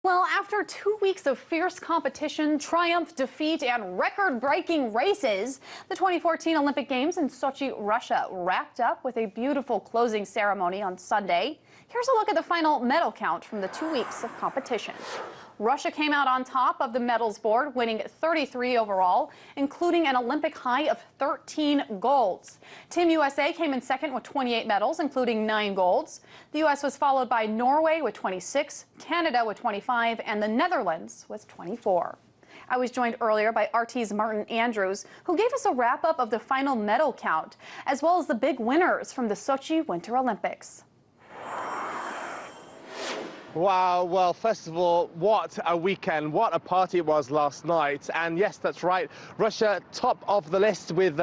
Well, after 2 weeks of fierce competition, triumph, defeat, and record-breaking races, the 2014 Olympic Games in Sochi, Russia wrapped up with a beautiful closing ceremony on Sunday. Here's a look at the final medal count from the 2 weeks of competition. Russia came out on top of the medals board, winning 33 overall, including an Olympic high of 13 golds. Team USA came in second with 28 medals, including 9 golds. The U.S. was followed by Norway with 26, Canada with 25, and the Netherlands with 24. I was joined earlier by RT's Martyn, who gave us a wrap-up of the final medal count, as well as the big winners from the Sochi Winter Olympics. Wow, well, first of all, what a weekend, what a party it was last night. And yes, that's right, Russia top of the list with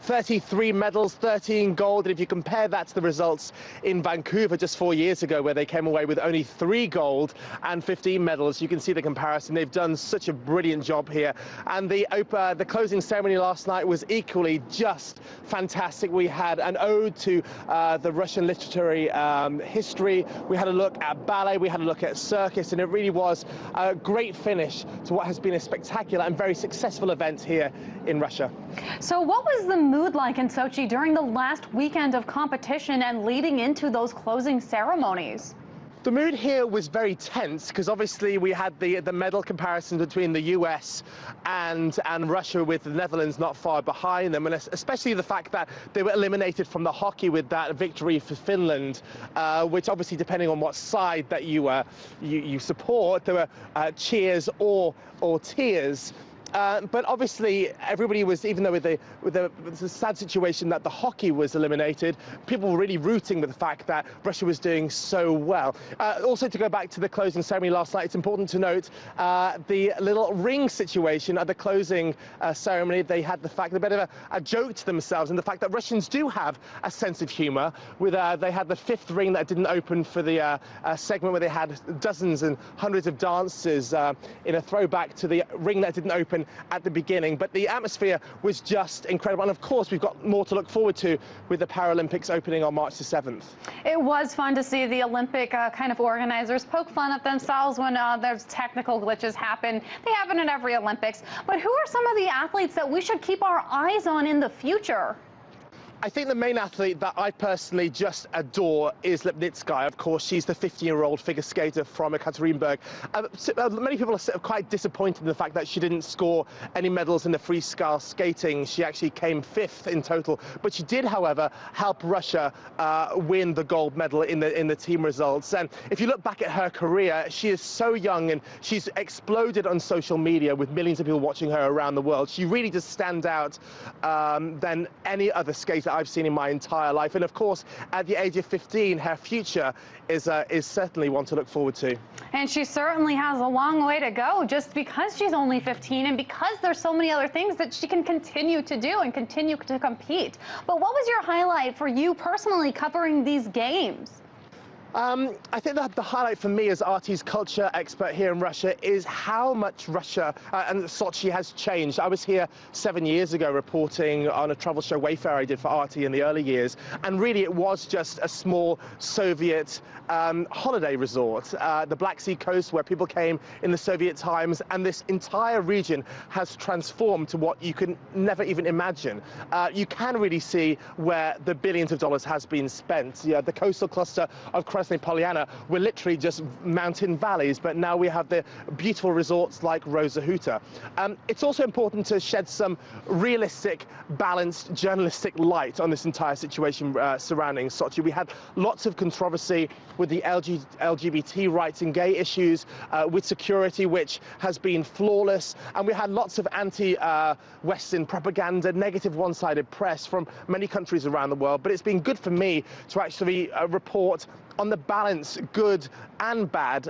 33 medals, 13 gold. And if you compare that to the results in Vancouver just 4 years ago, where they came away with only 3 gold and 15 medals, you can see the comparison. They've done such a brilliant job here. And the closing ceremony last night was equally just fantastic. We had an ode to the Russian literary history. We had a look at ballet. We had a look at circus, and it really was a great finish to what has been a spectacular and very successful event here in Russia. So what was the mood like in Sochi during the last weekend of competition and leading into those closing ceremonies? The mood here was very tense because obviously we had the medal comparison between the US and Russia, with the Netherlands not far behind them, and especially the fact that they were eliminated from the hockey with that victory for Finland, which obviously, depending on what side that you support, there were cheers or tears. But obviously, everybody was, even though with the sad situation that the hockey was eliminated, people were really rooting with the fact that Russia was doing so well. Also, to go back to the closing ceremony last night, it's important to note the little ring situation at the closing ceremony. They had the fact, a bit of a joke to themselves, and the fact that Russians do have a sense of humour. With they had the 5th ring that didn't open for the segment where they had dozens and hundreds of dancers in a throwback to the ring that didn't open at the beginning. But the atmosphere was just incredible, and of course we've got more to look forward to with the Paralympics opening on March the 7th. It was fun to see the Olympic kind of organizers poke fun at themselves when there's technical glitches happen. They happen in every Olympics. But who are some of the athletes that we should keep our eyes on in the future? I think the main athlete that I personally just adore is Lipnitskaya. Of course, she's the 15-year-old figure skater from Ekaterinburg. Many people are sort of quite disappointed in the fact that she didn't score any medals in the freestyle skating. She actually came 5th in total, but she did, however, help Russia win the gold medal in the team results. And if you look back at her career, she is so young, and she's exploded on social media with millions of people watching her around the world. She really does stand out than any other skater I've seen in my entire life. And of course, at the age of 15, her future is certainly one to look forward to. And she certainly has a long way to go, just because she's only 15 and because there's so many other things that she can continue to do and continue to compete. But what was your highlight for you personally covering these games? I think that the highlight for me as RT's culture expert here in Russia is how much Russia and Sochi has changed. I was here 7 years ago reporting on a travel show, Wayfair, I did for RT in the early years, and really it was just a small Soviet holiday resort, the Black Sea coast, where people came in the Soviet times, and this entire region has transformed to what you can never even imagine. You can really see where the billions of dollars has been spent. Yeah, the coastal cluster of Polyana were literally just mountain valleys, but now we have the beautiful resorts like Rosa Huta. It's also important to shed some realistic, balanced, journalistic light on this entire situation surrounding Sochi. We had lots of controversy with the LGBT rights and gay issues, with security, which has been flawless, and we had lots of anti-Western propaganda, negative one-sided press from many countries around the world. But it's been good for me to actually report on the balance, good and bad,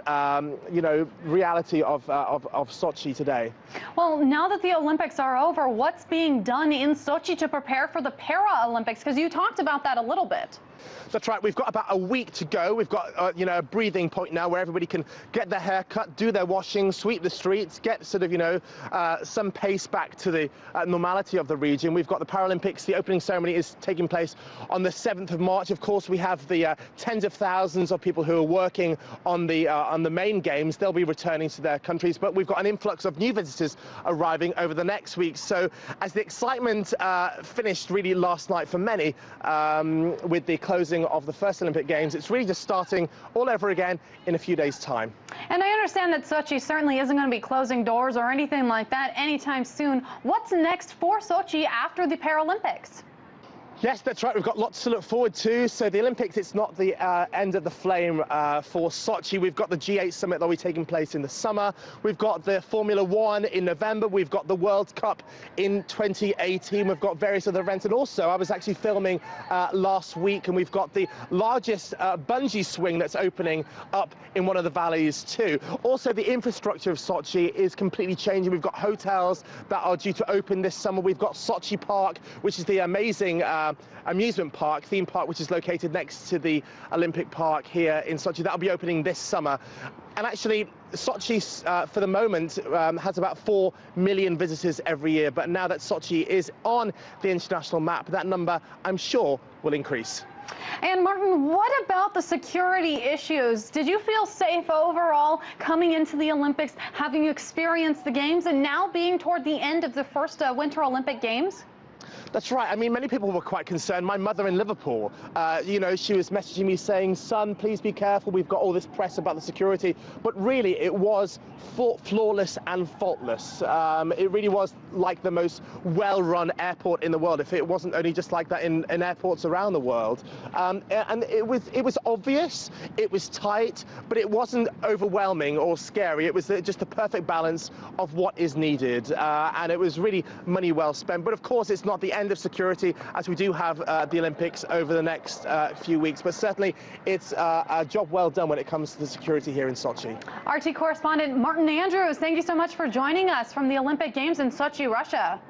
reality of Sochi today. Well, now that the Olympics are over, what's being done in Sochi to prepare for the Paralympics? Because you talked about that a little bit. That's right. We've got about a week to go. We've got, a breathing point now where everybody can get their hair cut, do their washing, sweep the streets, get sort of, some pace back to the normality of the region. We've got the Paralympics. The opening ceremony is taking place on the 7th of March. Of course, we have the tens of thousands thousands of people who are working on the main games. They'll be returning to their countries, but we've got an influx of new visitors arriving over the next week. So as the excitement finished really last night for many, with the closing of the first Olympic Games, it's really just starting all over again in a few days' time. And I understand that Sochi certainly isn't going to be closing doors or anything like that anytime soon. What's next for Sochi after the Paralympics? Yes, that's right. We've got lots to look forward to. So the Olympics, it's not the end of the flame for Sochi. We've got the G8 summit that will be taking place in the summer. We've got the Formula One in November. We've got the World Cup in 2018. We've got various other events. And also, I was actually filming last week, and we've got the largest bungee swing that's opening up in one of the valleys too. Also, the infrastructure of Sochi is completely changing. We've got hotels that are due to open this summer. We've got Sochi Park, which is the amazing amusement park, theme park, which is located next to the Olympic Park here in Sochi. That'll be opening this summer. And actually, Sochi, for the moment, has about 4 million visitors every year. But now that Sochi is on the international map, that number, I'm sure, will increase. And Martyn, what about the security issues? Did you feel safe overall coming into the Olympics, having experienced the Games, and now being toward the end of the first Winter Olympic Games? That's right. I mean, many people were quite concerned. My mother in Liverpool, you know, she was messaging me saying, son, please be careful. We've got all this press about the security. But really, it was flawless and faultless. It really was like the most well-run airport in the world, if it wasn't only just like that in airports around the world. And it was obvious, it was tight, but it wasn't overwhelming or scary. It was just the perfect balance of what is needed. And it was really money well spent. But of course, it's not the end of security, as we do have the Olympics over the next few weeks, but certainly it's a job well done when it comes to the security here in Sochi. RT correspondent Martyn Andrews, thank you so much for joining us from the Olympic Games in Sochi, Russia.